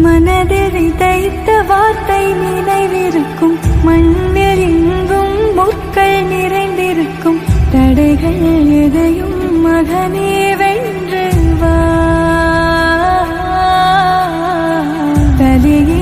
மனதில் விதைத்த வார்த்தை நினைவிருக்கும், மண்ணில் எங்கும் முற்கள் நிறைந்திருக்கும். தடைகள் எதையும் மகனே வென்று வா. தலையே